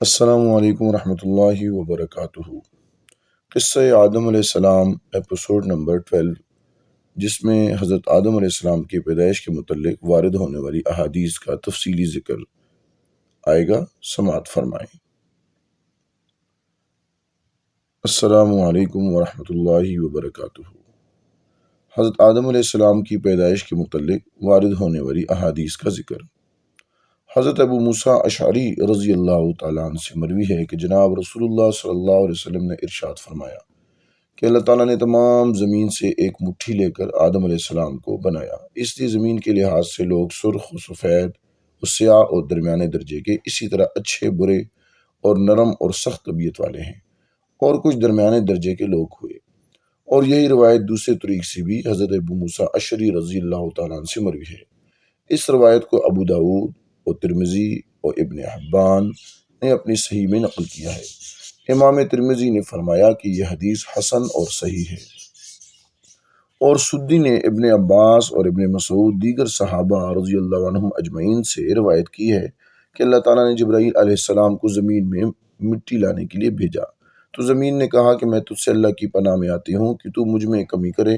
السلام علیکم ورحمۃ اللہ وبرکاتہ۔ قصہ آدم علیہ السلام ایپیسوڈ نمبر 12، جس میں حضرت آدم علیہ السلام کی پیدائش کے متعلق وارد ہونے والی احادیث کا تفصیلی ذکر آئے گا، سماعت فرمائیں۔ السلام علیکم ورحمۃ اللہ وبرکاتہ۔ حضرت آدم علیہ السلام کی پیدائش کے متعلق وارد ہونے والی احادیث کا ذکر۔ حضرت ابو موسیٰ اشعری رضی اللہ تعالیٰ عنہ سے مروی ہے کہ جناب رسول اللہ صلی اللہ علیہ وسلم نے ارشاد فرمایا کہ اللہ تعالیٰ نے تمام زمین سے ایک مٹھی لے کر آدم علیہ السلام کو بنایا، اس لیے زمین کے لحاظ سے لوگ سرخ و سفید و سیاہ اور درمیانے درجے کے، اسی طرح اچھے برے اور نرم اور سخت طبیعت والے ہیں، اور کچھ درمیانے درجے کے لوگ ہوئے۔ اور یہی روایت دوسرے طریق سے بھی حضرت ابو موسیٰ اشعری رضی اللہ تعالیٰ عنہ سے مروی ہے۔ اس روایت کو ابو داؤد اور ترمذی اور ابن حبان نے اپنی صحیح میں نقل کیا ہے۔ امام ترمذی نے فرمایا کہ یہ حدیث حسن اور صحیح ہے، اور سدی نے ابن عباس اور ابن مسعود دیگر صحابہ رضی اللہ عنہم اجمعین سے روایت کی ہے کہ اللہ تعالیٰ نے جبرائیل علیہ السلام کو زمین میں مٹی لانے کے لیے بھیجا، تو زمین نے کہا کہ میں تجھ سے اللہ کی پناہ میں آتی ہوں کہ تو مجھ میں کمی کرے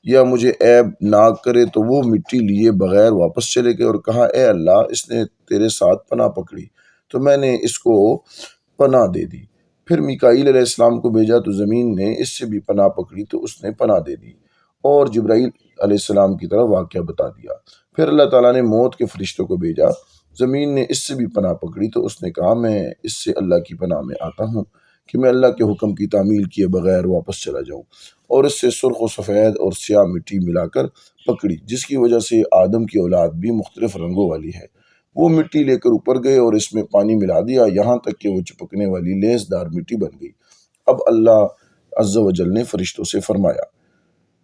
یا مجھے عیب ناک کرے۔ تو وہ مٹی لیے بغیر واپس چلے گئے اور کہا، اے اللہ، اس نے تیرے ساتھ پناہ پکڑی تو میں نے اس کو پناہ دے دی۔ پھر میکائیل علیہ السلام کو بھیجا تو زمین نے اس سے بھی پناہ پکڑی تو اس نے پناہ دے دی، اور جبرائیل علیہ السلام کی طرح واقعہ بتا دیا۔ پھر اللہ تعالیٰ نے موت کے فرشتوں کو بھیجا، زمین نے اس سے بھی پناہ پکڑی تو اس نے کہا، میں اس سے اللہ کی پناہ میں آتا ہوں کہ میں اللہ کے حکم کی تعمیل کیے بغیر واپس چلا جاؤں، اور اس سے سرخ و سفید اور سیاہ مٹی ملا کر پکڑی، جس کی وجہ سے آدم کی اولاد بھی مختلف رنگوں والی ہے۔ وہ مٹی لے کر اوپر گئے اور اس میں پانی ملا دیا، یہاں تک کہ وہ چپکنے والی لیس دار مٹی بن گئی۔ اب اللہ عز و جل نے فرشتوں سے فرمایا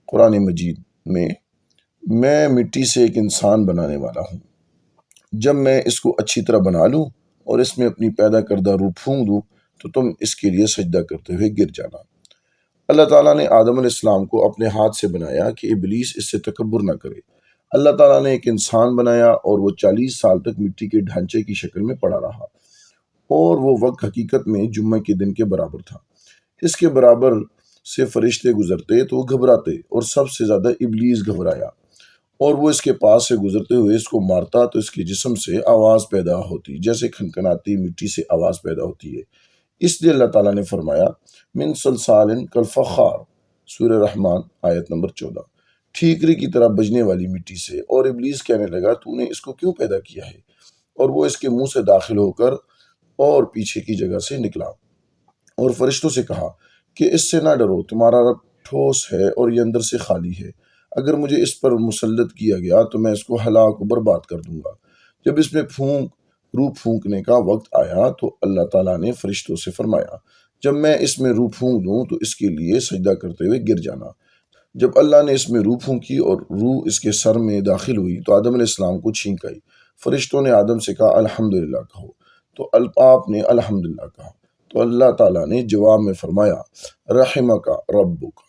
قرآن مجید میں مٹی سے ایک انسان بنانے والا ہوں، جب میں اس کو اچھی طرح بنا لوں اور اس میں اپنی پیدا کردہ روح پھونک دوں تو تم اس کے لیے سجدہ کرتے ہوئے گر جانا۔ اللہ تعالیٰ نے آدم علیہ السلام کو اپنے ہاتھ سے بنایا کہ ابلیس اس سے تکبر نہ کرے۔ اللہ تعالیٰ نے ایک انسان بنایا اور وہ 40 سال تک مٹی کے ڈھانچے کی شکل میں پڑا رہا، اور وہ وقت حقیقت میں جمعہ کے دن کے برابر تھا۔ اس کے برابر سے فرشتے گزرتے تو وہ گھبراتے، اور سب سے زیادہ ابلیس گھبرایا، اور وہ اس کے پاس سے گزرتے ہوئے اس کو مارتا تو اس کے جسم سے آواز پیدا ہوتی جیسے کھنکھناتی مٹی سے آواز پیدا ہوتی ہے۔ اس لیے اللہ تعالیٰ نے فرمایا، من صلصال کالفخار، سورہ رحمان آیت نمبر 14، ٹھیکری کی طرح بجنے والی مٹی سے۔ اور ابلیس کہنے لگا، تو نے اس کو کیوں پیدا کیا ہے؟ اور وہ اس کے منہ سے داخل ہو کر اور پیچھے کی جگہ سے نکلا، اور فرشتوں سے کہا کہ اس سے نہ ڈرو، تمہارا رب ٹھوس ہے اور یہ اندر سے خالی ہے، اگر مجھے اس پر مسلط کیا گیا تو میں اس کو ہلاک و برباد کر دوں گا۔ جب اس میں روح پھونکنے کا وقت آیا تو اللہ تعالیٰ نے فرشتوں سے فرمایا، جب میں اس میں روح پھونک دوں تو اس کے لیے سجدہ کرتے ہوئے گر جانا۔ جب اللہ نے اس میں روح پھونکی اور روح اس کے سر میں داخل ہوئی تو آدم علیہ السلام کو چھینک آئی۔ فرشتوں نے آدم سے کہا، الحمدللہ کہو، تو آپ نے الحمدللہ کہا، تو اللہ تعالیٰ نے جواب میں فرمایا، رحمک ربک،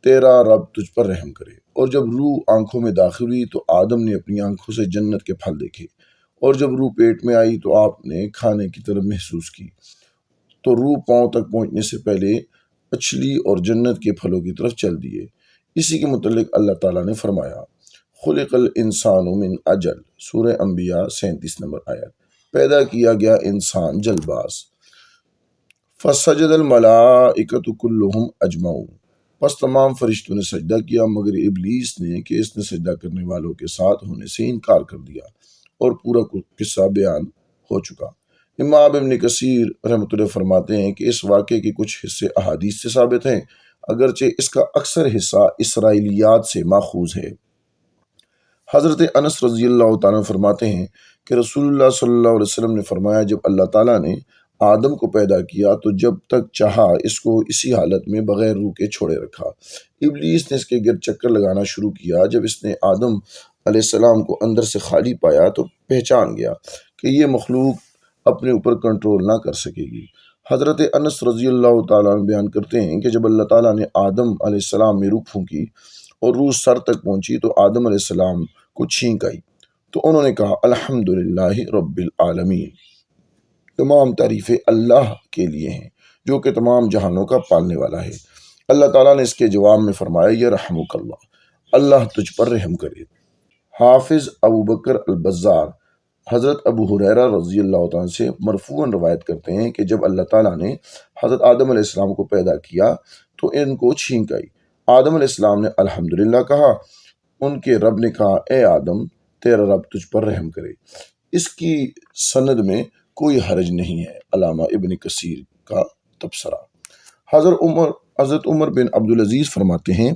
تیرا رب تجھ پر رحم کرے۔ اور جب روح آنکھوں میں داخل ہوئی تو آدم نے اپنی آنکھوں سے جنت کے پھل دیکھے، اور جب روح پیٹ میں آئی تو آپ نے کھانے کی طرف محسوس کی، تو روح پاؤں تک پہنچنے سے پہلے اچھلی اور جنت کے پھلوں کی طرف چل دیے۔ اسی کے متعلق اللہ تعالیٰ نے فرمایا، خلق الانسان من اجل، سورہ انبیاء 37 نمبر آیت، پیدا کیا گیا انسان جلد باز۔ فسجد الملائکۃ کلہم اجمعون، پس تمام فرشتوں نے سجدہ کیا مگر ابلیس نے کہ اس نے سجدہ کرنے والوں کے ساتھ ہونے سے انکار کر دیا، اور پورا قصہ بیان ہو چکا۔ امام ابن کثیر رحمۃ اللہ فرماتے ہیں کہ اس واقعے کے کچھ حصے احادیث سے ثابت ہیں، اگرچہ اس کا اکثر حصہ اسرائیلیات سے ماخوذ ہے۔ حضرت انس رضی اللہ تعالیٰ فرماتے ہیں کہ رسول اللہ صلی اللہ علیہ وسلم نے فرمایا، جب اللہ تعالیٰ نے آدم کو پیدا کیا تو جب تک چاہا اس کو اسی حالت میں بغیر روح کے چھوڑے رکھا۔ ابلیس نے اس کے گرد چکر لگانا شروع کیا۔ جب اس نے آدم علیہ السلام کو اندر سے خالی پایا تو پہچان گیا کہ یہ مخلوق اپنے اوپر کنٹرول نہ کر سکے گی۔ حضرت انس رضی اللہ تعالیٰ عنہ بیان کرتے ہیں کہ جب اللہ تعالیٰ نے آدم علیہ السلام میں روح پھونکی اور روح سر تک پہنچی تو آدم علیہ السلام کو چھینک آئی، تو انہوں نے کہا، الحمدللہ رب العالمین۔ تمام تعریفیں اللہ کے لیے ہیں جو کہ تمام جہانوں کا پالنے والا ہے۔ اللہ تعالیٰ نے اس کے جواب میں فرمایا، یہ رحمک اللہ، اللہ تجھ پر رحم کرے۔ حافظ ابو بکر البزار حضرت ابو ہریرہ رضی اللہ تعالیٰ سے مرفوعاً روایت کرتے ہیں کہ جب اللہ تعالیٰ نے حضرت آدم علیہ السلام کو پیدا کیا تو ان کو چھینک آئی۔ آدم علیہ السلام نے الحمدللہ کہا، ان کے رب نے کہا، اے آدم، تیرا رب تجھ پر رحم کرے۔ اس کی سند میں کوئی حرج نہیں ہے۔ علامہ ابن کثیر کا تبصرہ۔ حضرت عمر بن عبدالعزیز فرماتے ہیں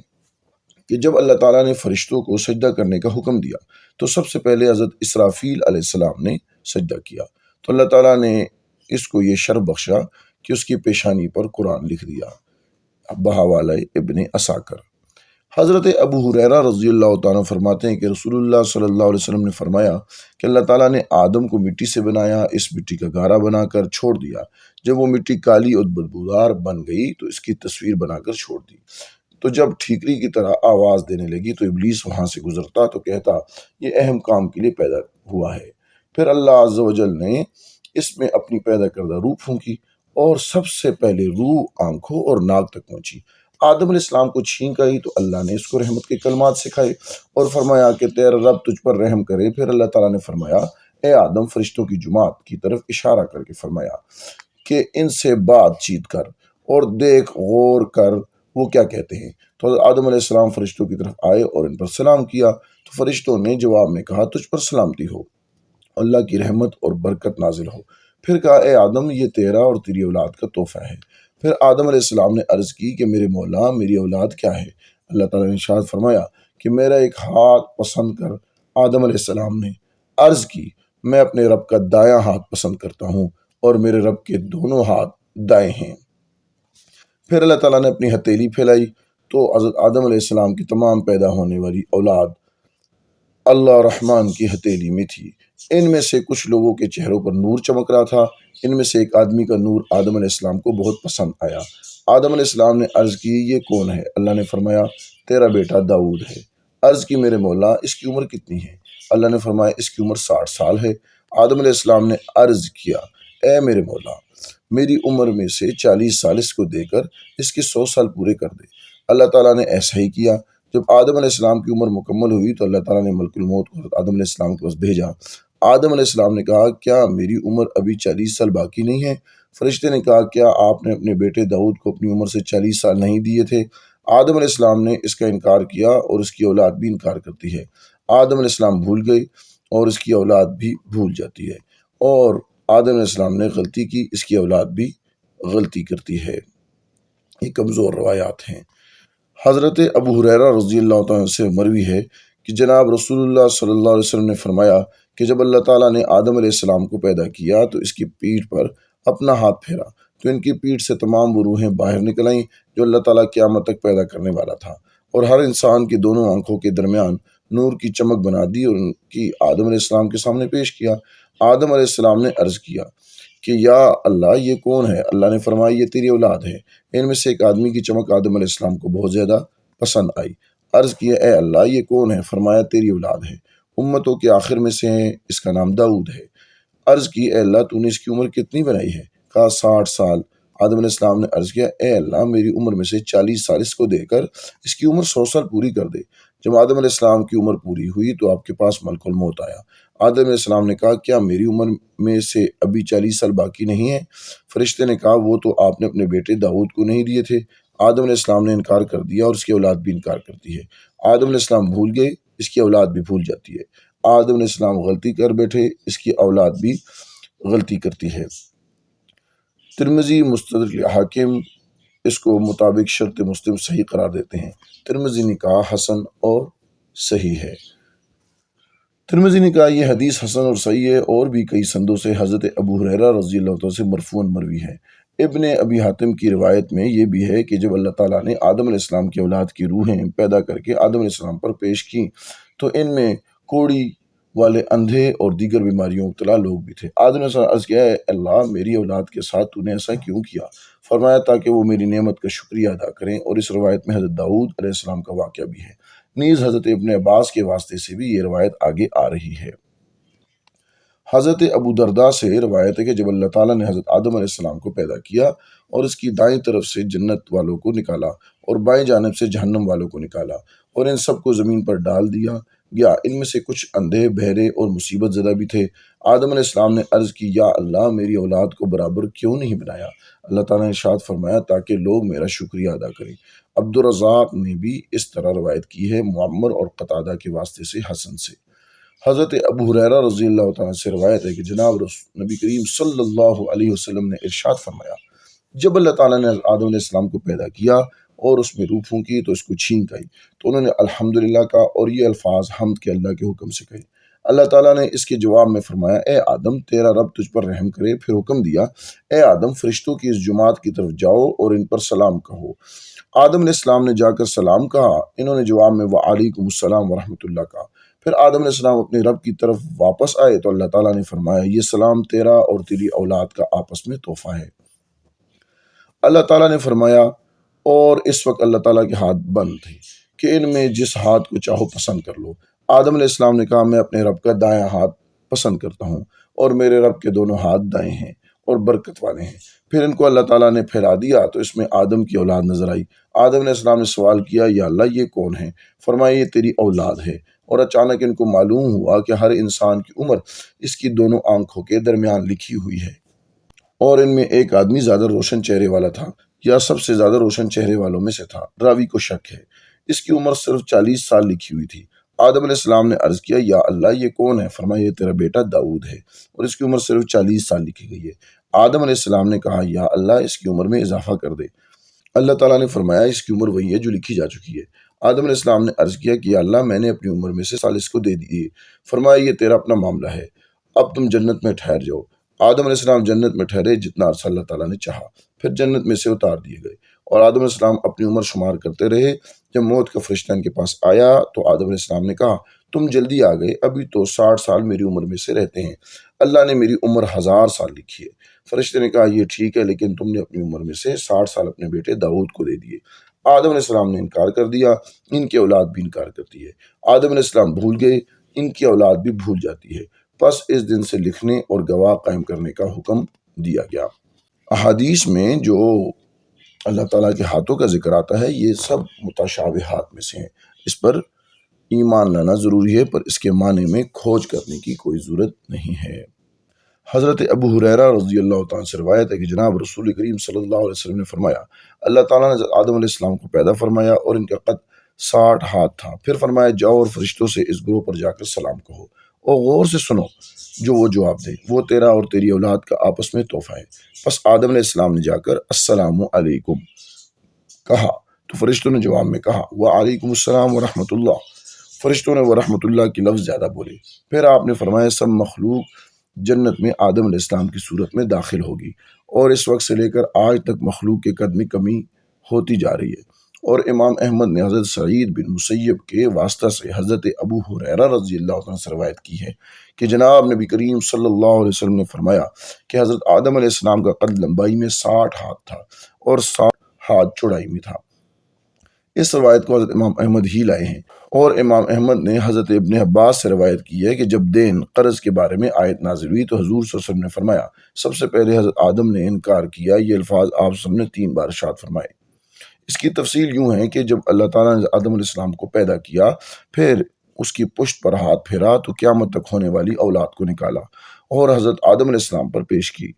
کہ جب اللہ تعالیٰ نے فرشتوں کو سجدہ کرنے کا حکم دیا تو سب سے پہلے حضرت اسرافیل علیہ السلام نے سجدہ کیا، تو اللہ تعالیٰ نے اس کو یہ شرف بخشا کہ اس کی پیشانی پر قرآن لکھ دیا۔ بحوالہ ابن عساکر۔ حضرت ابو ہریرہ رضی اللہ تعالیٰ فرماتے ہیں کہ رسول اللہ صلی اللہ علیہ وسلم نے فرمایا کہ اللہ تعالیٰ نے آدم کو مٹی سے بنایا، اس مٹی کا گارا بنا کر چھوڑ دیا۔ جب وہ مٹی کالی اور بدبودار بن گئی تو اس کی تصویر بنا کر چھوڑ دی۔ تو جب ٹھیکری کی طرح آواز دینے لگی تو ابلیس وہاں سے گزرتا تو کہتا، یہ اہم کام کے لیے پیدا ہوا ہے۔ پھر اللہ عز و جل نے اس میں اپنی پیدا کردہ روح پھونکی اور سب سے پہلے روح آنکھوں اور ناک تک پہنچی۔ آدم علیہ السلام کو چھینک آئی تو اللہ نے اس کو رحمت کے کلمات سکھائے اور فرمایا کہ تیرا رب تجھ پر رحم کرے۔ پھر اللہ تعالیٰ نے فرمایا، اے آدم، فرشتوں کی جماعت کی طرف اشارہ کر کے فرمایا کہ ان سے بات چیت کر اور دیکھ غور کر وہ کیا کہتے ہیں۔ تو حضرت آدم علیہ السلام فرشتوں کی طرف آئے اور ان پر سلام کیا تو فرشتوں نے جواب میں کہا، تجھ پر سلامتی ہو، اللہ کی رحمت اور برکت نازل ہو۔ پھر کہا، اے آدم، یہ تیرا اور تیری اولاد کا تحفہ ہے۔ پھر آدم علیہ السلام نے عرض کی کہ میرے مولا، میری اولاد کیا ہے؟ اللہ تعالیٰ نے ارشاد فرمایا کہ میرا ایک ہاتھ پسند کر۔ آدم علیہ السلام نے عرض کی، میں اپنے رب کا دایاں ہاتھ پسند کرتا ہوں اور میرے رب کے دونوں ہاتھ دائیں ہیں۔ پھر اللہ تعالیٰ نے اپنی ہتھیلی پھیلائی تو حضرت آدم علیہ السلام کی تمام پیدا ہونے والی اولاد اللہ رحمان کی ہتھیلی میں تھی۔ ان میں سے کچھ لوگوں کے چہروں پر نور چمک رہا تھا۔ ان میں سے ایک آدمی کا نور آدم علیہ السلام کو بہت پسند آیا۔ آدم علیہ السلام نے عرض کی، یہ کون ہے؟ اللہ نے فرمایا، تیرا بیٹا داؤد ہے۔ عرض کی، میرے مولا، اس کی عمر کتنی ہے؟ اللہ نے فرمایا، اس کی عمر 60 سال ہے۔ آدم علیہ السلام نے عرض کیا، اے میرے مولا، میری عمر میں سے 40 سال اس کو دے کر اس کے 100 سال پورے کر دے۔ اللہ تعالیٰ نے ایسا ہی کیا۔ جب آدم علیہ السلام کی عمر مکمل ہوئی تو اللہ تعالیٰ نے ملک الموت کو آدم علیہ السلام کے پاس بھیجا۔ آدم علیہ السلام نے کہا، کیا میری عمر ابھی 40 سال باقی نہیں ہے؟ فرشتے نے کہا، کیا آپ نے اپنے بیٹے داؤد کو اپنی عمر سے 40 سال نہیں دیے تھے؟ آدم علیہ السلام نے اس کا انکار کیا اور اس کی اولاد بھی انکار کرتی ہے۔ آدم علیہ السلام بھول گئے اور اس کی اولاد بھی بھول جاتی ہے، اور آدم علیہ السلام نے غلطی کی، اس کی اولاد بھی غلطی کرتی ہے۔ یہ کمزور روایات ہیں۔ حضرت ابو ہریرہ رضی اللہ تعالیٰ سے مروی ہے کہ جناب رسول اللہ صلی اللہ علیہ وسلم نے فرمایا کہ جب اللہ تعالیٰ نے آدم علیہ السلام کو پیدا کیا تو اس کی پیٹھ پر اپنا ہاتھ پھیرا تو ان کی پیٹھ سے تمام وہ روحیں باہر نکل آئیں جو اللہ تعالیٰ قیامت تک پیدا کرنے والا تھا، اور ہر انسان کی دونوں آنکھوں کے درمیان نور کی چمک بنا دی اور ان کی آدم علیہ السلام کے سامنے پیش کیا۔ آدم علیہ السلام نے عرض کیا کہ یا اللہ، یہ کون ہے؟ اللہ نے فرمایا، یہ تیری اولاد ہے۔ ان میں سے ایک آدمی کی چمک آدم علیہ السلام کو بہت زیادہ پسند آئی۔ عرض کیا، اے اللہ، یہ کون ہے؟ فرمایا، تیری اولاد ہے، امتوں کے آخر میں سے ہیں، اس کا نام داؤد ہے۔ عرض کی، اے اللہ، تو نے اس کی عمر کتنی بنائی ہے؟ کہا 60 سال۔ آدم علیہ السلام نے عرض کیا، اے اللہ، میری عمر میں سے 40 سال اس کو دے کر اس کی عمر 100 سال پوری کر دے۔ جب آدم علیہ السلام کی عمر پوری ہوئی تو آپ کے پاس ملک الموت آیا۔ آدم علیہ السلام نے کہا، کیا میری عمر میں سے ابھی 40 سال باقی نہیں ہے؟ فرشتے نے کہا، وہ تو آپ نے اپنے بیٹے داؤد کو نہیں دیے تھے۔ آدم علیہ السلام نے انکار کر دیا اور اس کی اولاد بھی انکار کرتی ہے۔ آدم علیہ السلام بھول گئے، اس کی اولاد بھی بھول جاتی ہے۔ آدم علیہ السلام غلطی کر بیٹھے، اس کی اولاد بھی غلطی کرتی ہے۔ ترمذی مستدرک حاکم اس کو مطابق شرط مسلم صحیح قرار دیتے ہیں۔ ترمذی نے کہا حسن اور صحیح ہے۔ ترمذی نے کہا یہ حدیث حسن اور صحیح ہے، اور بھی کئی سندوں سے حضرت ابو ہریرہ رضی اللہ عنہ سے مرفوعاً مروی ہے۔ ابن ابی حاتم کی روایت میں یہ بھی ہے کہ جب اللہ تعالیٰ نے آدم علیہ السلام کی اولاد کی روحیں پیدا کر کے آدم علیہ السلام پر پیش کی تو ان میں کوڑی والے، اندھے اور دیگر بیماریوں مبتلا لوگ بھی تھے۔ آدم علیہ السلام عرض کیا، اے اللہ، میری اولاد کے ساتھ تو نے ایسا کیوں کیا؟ فرمایا تاکہ وہ میری نعمت کا شکریہ ادا کریں، اور اس روایت میں حضرت داؤد علیہ السلام کا واقعہ بھی ہے۔ نیز حضرت ابن عباس کے واسطے سے بھی یہ روایت آگے آ رہی ہے۔ حضرت ابو درداء سے روایت ہے کہ جب اللہ تعالیٰ نے حضرت آدم علیہ السلام کو پیدا کیا اور اس کی دائیں طرف سے جنت والوں کو نکالا اور بائیں جانب سے جہنم والوں کو نکالا اور ان سب کو زمین پر ڈال دیا گیا، ان میں سے کچھ اندھے، بہرے اور مصیبت زدہ بھی تھے۔ آدم علیہ السلام نے عرض کی، یا اللہ، میری اولاد کو برابر کیوں نہیں بنایا؟ اللہ تعالیٰ نے ارشاد فرمایا، تاکہ لوگ میرا شکریہ ادا کریں۔ عبدالرزاق نے بھی اس طرح روایت کی ہے، معمر اور قتادہ کے واسطے سے حسن سے۔ حضرت ابو ہریرہ رضی اللہ تعالیٰ سے روایت ہے کہ جناب نبی کریم صلی اللہ علیہ وسلم نے ارشاد فرمایا، جب اللہ تعالیٰ نے آدم علیہ السلام کو پیدا کیا اور اس میں روح پھونکی تو اس کو چھین گئی، تو انہوں نے الحمدللہ کہا اور یہ الفاظ حمد کے اللہ کے حکم سے کہے۔ اللہ تعالیٰ نے اس کے جواب میں فرمایا، اے آدم، تیرا رب تجھ پر رحم کرے۔ پھر حکم دیا، اے آدم، فرشتوں کی اس جماعت کی طرف جاؤ اور ان پر سلام کہو۔ آدم علیہ السلام نے جا کر سلام کہا، انہوں نے جواب میں وعلیکم السلام ورحمۃ اللہ کہا۔ پھر آدم علیہ السلام اپنے رب کی طرف واپس آئے تو اللہ تعالیٰ نے فرمایا، یہ سلام تیرا اور تیری اولاد کا آپس میں تحفہ ہے۔ اللہ تعالیٰ نے فرمایا، اور اس وقت اللہ تعالیٰ کے ہاتھ بند تھے کہ ان میں جس ہاتھ کو چاہو پسند کر لو۔ آدم علیہ السلام نے کہا، میں اپنے رب کا دایاں ہاتھ پسند کرتا ہوں، اور میرے رب کے دونوں ہاتھ دائیں ہیں اور برکت والے ہیں۔ پھر ان کو اللہ تعالیٰ نے پھیلا دیا تو اس میں آدم کی اولاد نظر آئی۔ آدم علیہ السلام نے سوال کیا، یا اللہ، یہ کون ہے؟ فرمایا، یہ تیری اولاد ہے۔ اور اچانک ان کو معلوم ہوا کہ ہر انسان کی عمر اس کی دونوں آنکھوں کے درمیان لکھی ہوئی ہے، اور ان میں ایک آدمی زیادہ روشن چہرے والا تھا، یا سب سے زیادہ روشن چہرے والوں میں سے تھا، راوی کو شک ہے۔ اس کی عمر صرف 40 سال لکھی ہوئی تھی۔ آدم علیہ السلام نے عرض کیا، یا اللہ، یہ کون ہے؟ فرمایا، یہ تیرا بیٹا داؤد ہے، اور اس کی عمر صرف 40 سال لکھی گئی ہے۔ آدم علیہ السلام نے کہا، یا اللہ، اس کی عمر میں اضافہ کر دے۔ اللہ تعالیٰ نے فرمایا، اس کی عمر وہی ہے جو لکھی جا چکی ہے۔ آدم علیہ السلام نے عرض کیا کہ یا اللہ، میں نے اپنی عمر میں سے سال اس کو دے دیے۔ فرمایا، یہ تیرا اپنا معاملہ ہے، اب تم جنت میں ٹھہر جاؤ۔ آدم علیہ السلام جنت میں ٹھہرے جتنا عرصہ اللہ تعالیٰ نے چاہا، پھر جنت میں سے اتار دیے گئے، اور آدم علیہ السلام اپنی عمر شمار کرتے رہے۔ جب موت کا فرشتہ ان کے پاس آیا تو آدم علیہ السلام نے کہا، تم جلدی آ گئے، ابھی تو 60 سال میری عمر میں سے رہتے ہیں، اللہ نے میری عمر 1000 سال لکھی ہے۔ فرشتے نے کہا، یہ ٹھیک ہے، لیکن تم نے اپنی عمر میں سے 60 سال اپنے بیٹے داؤد کو دے دیے۔ آدم علیہ السلام نے انکار کر دیا، ان کی اولاد بھی انکار کرتی ہے۔ آدم علیہ السلام بھول گئے، ان کی اولاد بھی بھول جاتی ہے۔ پس اس دن سے لکھنے اور گواہ قائم کرنے کا حکم دیا گیا۔ احادیث میں جو اللہ تعالیٰ کے ہاتھوں کا ذکر آتا ہے، یہ سب متشابہات میں سے ہیں، اس پر ایمان لانا ضروری ہے، پر اس کے معنی میں کھوج کرنے کی کوئی ضرورت نہیں ہے۔ حضرت ابو ہریرہ رضی اللہ تعالیٰ سے روایت ہے کہ جناب رسول کریم صلی اللہ علیہ وسلم نے فرمایا، اللہ تعالیٰ نے آدم علیہ السلام کو پیدا فرمایا اور ان کا قد 60 ہاتھ تھا۔ پھر فرمایا، جاؤ اور فرشتوں سے اس گروہ پر جا کر سلام کہو، اور غور سے سنو جو وہ جواب دے، وہ تیرا اور تیری اولاد کا آپس میں تحفہ ہے۔ پس آدم علیہ السلام نے جا کر السلام علیکم کہا تو فرشتوں نے جواب میں کہا، وعلیکم السلام ورحمۃ اللہ۔ فرشتوں نے ورحمۃ اللہ کی لفظ زیادہ بولے۔ پھر آپ نے فرمایا، سب مخلوق جنت میں آدم علیہ السلام کی صورت میں داخل ہوگی، اور اس وقت سے لے کر آج تک مخلوق کے قد میں کمی ہوتی جا رہی ہے۔ اور امام احمد نے حضرت سعید بن مسیب کے واسطہ سے حضرت ابو ہریرہ رضی اللہ عنہ سے روایت کی ہے کہ جناب نبی کریم صلی اللہ علیہ وسلم نے فرمایا کہ حضرت آدم علیہ السلام کا قد لمبائی میں 60 ہاتھ تھا اور 60 ہاتھ چوڑائی میں تھا۔ اس روایت کو حضرت امام احمد ہی لائے ہیں، اور امام احمد نے حضرت ابن عباس سے روایت کی ہے کہ جب دین قرض کے بارے میں آیت نازل ہوئی تو حضور صلی اللہ علیہ وسلم نے فرمایا، سب سے پہلے حضرت آدم نے انکار کیا۔ یہ الفاظ آپ سب نے 3 بار ارشاد فرمائے۔ اس کی تفصیل یوں ہے کہ جب اللہ تعالیٰ نے آدم علیہ السلام کو پیدا کیا، پھر اس کی پشت پر ہاتھ پھیرا تو قیامت تک ہونے والی اولاد کو نکالا اور حضرت آدم علیہ السلام پر پیش کی،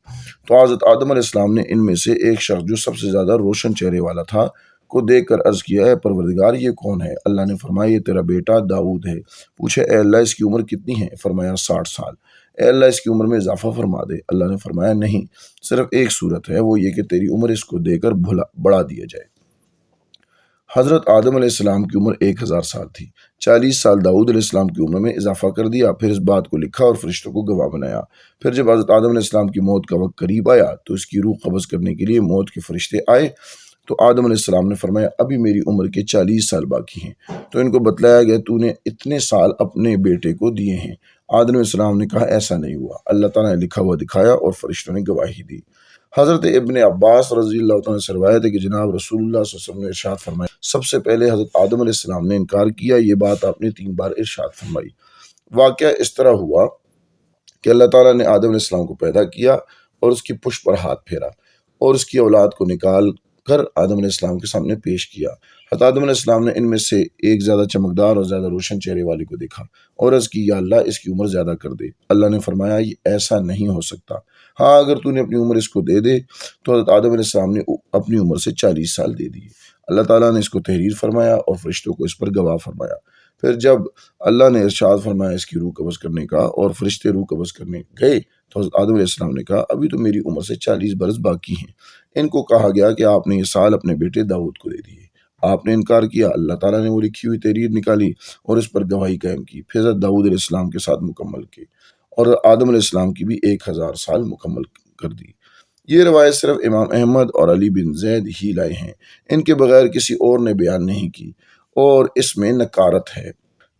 تو حضرت آدم علیہ السلام نے ان میں سے ایک شخص جو سب سے زیادہ روشن چہرے والا تھا کو دیکھ کر عرض کیا، اے پروردگار، یہ کون ہے؟ اللہ نے فرمایا، یہ تیرا بیٹا داؤد ہے۔ پوچھے، اے اللہ، اس کی عمر کتنی ہے؟ فرمایا، 60 سال۔ اے اللہ، اس کی عمر میں اضافہ فرما دے۔ اللہ نے فرمایا، نہیں، صرف ایک صورت ہے، وہ یہ کہ تیری عمر اس کو دے کر بڑھا دیا جائے۔ حضرت آدم علیہ السلام کی عمر 1000 سال تھی۔ 40 سال داؤد علیہ السلام کی عمر میں اضافہ کر دیا، پھر اس بات کو لکھا اور فرشتوں کو گواہ بنایا۔ پھر جب حضرت آدم علیہ السلام کی موت کا وقت قریب آیا تو اس کی روح قبض کرنے کے لیے موت کے فرشتے آئے، تو آدم علیہ السلام نے فرمایا، ابھی میری عمر کے 40 سال باقی ہیں۔ تو ان کو بتلایا گیا، تو نے اتنے سال اپنے بیٹے کو دیے ہیں۔ آدم علیہ السلام نے کہا، ایسا نہیں ہوا، اللہ تعالیٰ نے لکھا ہوا دکھایا اور فرشتوں نے گواہی دی۔ حضرت ابن عباس رضی اللہ عنہ سے روایت ہے کہ جناب رسول اللہ صلی اللہ علیہ وسلم نے ارشاد فرمایا، سب سے پہلے حضرت آدم علیہ السلام نے انکار کیا۔ یہ بات آپ نے 3 بار ارشاد فرمائی۔ واقعہ اس طرح ہوا کہ اللہ تعالیٰ نے آدم علیہ السلام کو پیدا کیا اور اس کی پشت پر ہاتھ پھیرا اور اس کی اولاد کو نکال کر آدم علیہ السلام کے سامنے پیش کیا۔ حضرت آدم علیہ السلام نے ان میں سے ایک زیادہ چمکدار اور زیادہ روشن چہرے والی کو دیکھا اور عرض کی، یا اللہ اس کی عمر زیادہ کر دے۔ اللہ نے فرمایا، یہ ایسا نہیں ہو سکتا، ہاں اگر تو نے اپنی عمر اس کو دے دے۔ تو حضرت آدم علیہ السلام نے اپنی عمر سے 40 سال دے دیے۔ اللہ تعالیٰ نے اس کو تحریر فرمایا اور فرشتوں کو اس پر گواہ فرمایا۔ پھر جب اللہ نے ارشاد فرمایا اس کی روح قبض کرنے کا اور فرشتے روح قبض کرنے گئے تو حضرت آدم علیہ السلام نے کہا، ابھی تو میری عمر سے 40 برس باقی ہیں۔ ان کو کہا گیا کہ آپ نے یہ سال اپنے بیٹے داؤد کو دے دیے۔ آپ نے انکار کیا، اللہ تعالیٰ نے وہ لکھی ہوئی تحریر نکالی اور اس پر گواہی قائم کی، پھر حضرت داؤد علیہ السلام کے ساتھ مکمل کی اور آدم علیہ السلام کی بھی 1000 سال مکمل کر دی۔ یہ روایت صرف امام احمد اور علی بن زید ہی لائے ہیں، ان کے بغیر کسی اور نے بیان نہیں کی اور اس میں نکارت ہے۔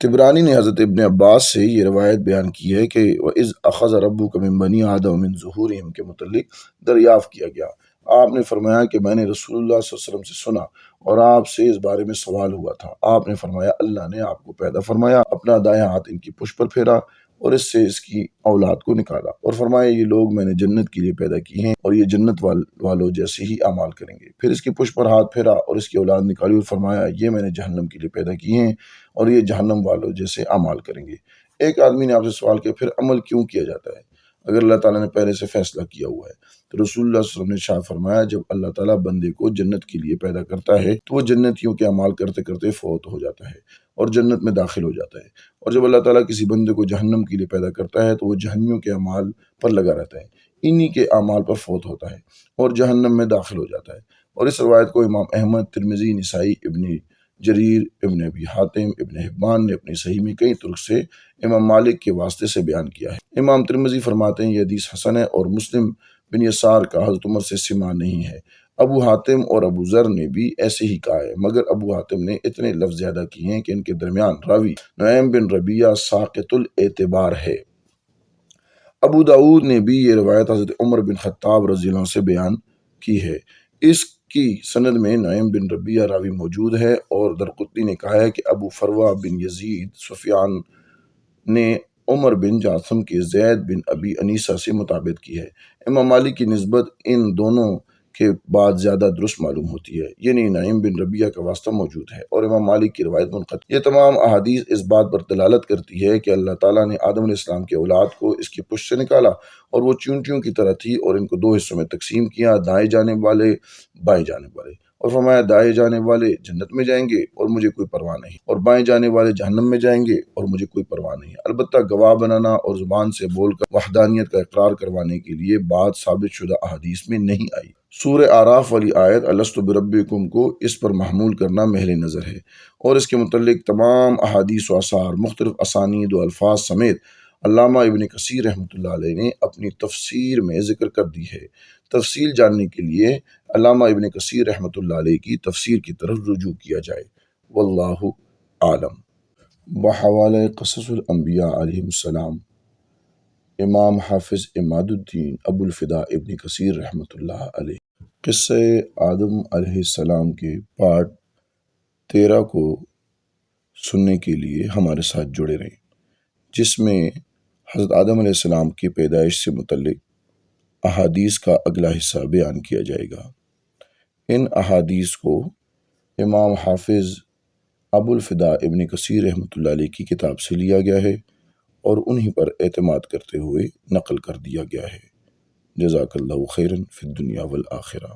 طبرانی نے حضرت ابن عباس سے یہ روایت بیان کی ہے کہ وَإِذْ أَخَذَ رَبُّكَ مِن بَنِي آدَمَ مِن ظُهُورِهِمْ کے متعلق دریافت کیا گیا۔ آپ نے فرمایا کہ میں نے رسول اللہ صلی اللہ علیہ وسلم سے سنا اور آپ سے اس بارے میں سوال ہوا تھا۔ آپ نے فرمایا، اللہ نے آپ کو پیدا فرمایا، اپنا دایاں ہاتھ ان کی پشت پر پھیرا اور اس سے اس کی اولاد کو نکالا اور فرمایا، یہ لوگ میں نے جنت کے لیے پیدا کی ہیں اور یہ جنت والوں جیسے ہی اعمال کریں گے۔ پھر اس کی پشت پر ہاتھ پھیرا اور اس کی اولاد نکالی اور فرمایا، یہ میں نے جہنم کے لیے پیدا کی ہیں اور یہ جہنم والوں جیسے اعمال کریں گے۔ ایک آدمی نے آپ سے سوال کیا، پھر عمل کیوں کیا جاتا ہے اگر اللہ تعالیٰ نے پہلے سے فیصلہ کیا ہوا ہے؟ تو رسول اللہ صلی اللہ علیہ وسلم نے ارشاد فرمایا، جب اللہ تعالیٰ بندے کو جنت کے لیے پیدا کرتا ہے تو وہ جنتیوں کے اعمال کرتے کرتے فوت ہو جاتا ہے اور جنت میں داخل ہو جاتا ہے، اور جب اللہ تعالیٰ کسی بندے کو جہنم کے لیے پیدا کرتا ہے تو وہ جہنمیوں کے اعمال پر لگا رہتا ہے، انہی کے اعمال پر فوت ہوتا ہے اور جہنم میں داخل ہو جاتا ہے۔ اور اس روایت کو امام احمد، ترمذی، نسائی، ابن جریر، ابن ابی حاتم، ابن حبان نے اپنی صحیح میں کئی طرق سے امام مالک کے واسطے سے بیان کیا ہے۔ امام ترمذی فرماتے ہیں یہ حدیث حسن ہے اور مسلم بن یسار کا حضرت عمر سے سماع نہیں ہے۔ ابو حاتم اور ابو ذر نے بھی ایسے ہی کہا ہے، مگر ابو حاتم نے اتنے لفظ زیادہ کیے ہیں کہ ان کے درمیان راوی نعیم بن ربیعہ ساقط الاعتبار ہے۔ ابو داؤد نے بھی یہ روایت حضرت عمر بن خطاب رضی اللہ عنہ سے بیان کی ہے۔ اس کی سند میں نعیم بن ربیعہ راوی موجود ہے اور درقطنی نے کہا ہے کہ ابو فروہ بن یزید سفیان نے عمر بن جاثم کے زید بن ابی انیسہ سے مطابقت کی ہے۔ امام مالک کی نسبت ان دونوں کے بعد زیادہ درست معلوم ہوتی ہے، یعنی نعیم بن ربیعہ کا واسطہ موجود ہے اور امام مالک کی روایت منقطع۔ یہ تمام احادیث اس بات پر دلالت کرتی ہے کہ اللہ تعالیٰ نے آدم علیہ السلام کے اولاد کو اس کی پشت سے نکالا اور وہ چونٹیوں کی طرح تھی اور ان کو 2 حصوں میں تقسیم کیا، دائیں جانب والے، بائیں جانب والے، اور فرمایا دائیں جانب والے جنت میں جائیں گے اور مجھے کوئی پرواہ نہیں، اور بائیں جانب والے جہنم میں جائیں گے اور مجھے کوئی پرواہ نہیں۔ البتہ گواہ بنانا اور زبان سے بول کر وحدانیت کا اقرار کروانے کے لیے بات ثابت شدہ احادیث میں نہیں آئی۔ سورہ اعراف والی آیت الست بربکم کو اس پر محمول کرنا محل نظر ہے اور اس کے متعلق تمام احادیث و آثار، مختلف اسانید و الفاظ سمیت علامہ ابن کثیر رحمۃ اللہ علیہ نے اپنی تفسیر میں ذکر کر دی ہے۔ تفصیل جاننے کے لیے علامہ ابن کثیر رحمۃ اللہ علیہ کی تفسیر کی طرف رجوع کیا جائے۔ واللہ عالم۔ بحوالہ قصص الانبیاء علیہم السلام، امام حافظ عماد الدین ابو الفداء ابن کثیر رحمۃ اللہ علیہ قصہ آدم علیہ السلام کے پارٹ 13 کو سننے کے لیے ہمارے ساتھ جڑے رہیں، جس میں حضرت آدم علیہ السلام کی پیدائش سے متعلق احادیث کا اگلا حصہ بیان کیا جائے گا۔ ان احادیث کو امام حافظ ابو الفداء ابن کثیر رحمۃ اللہ علیہ کی کتاب سے لیا گیا ہے اور انہی پر اعتماد کرتے ہوئے نقل کر دیا گیا ہے۔ جزاک اللہ خیرا فی الدنیا والآخرہ۔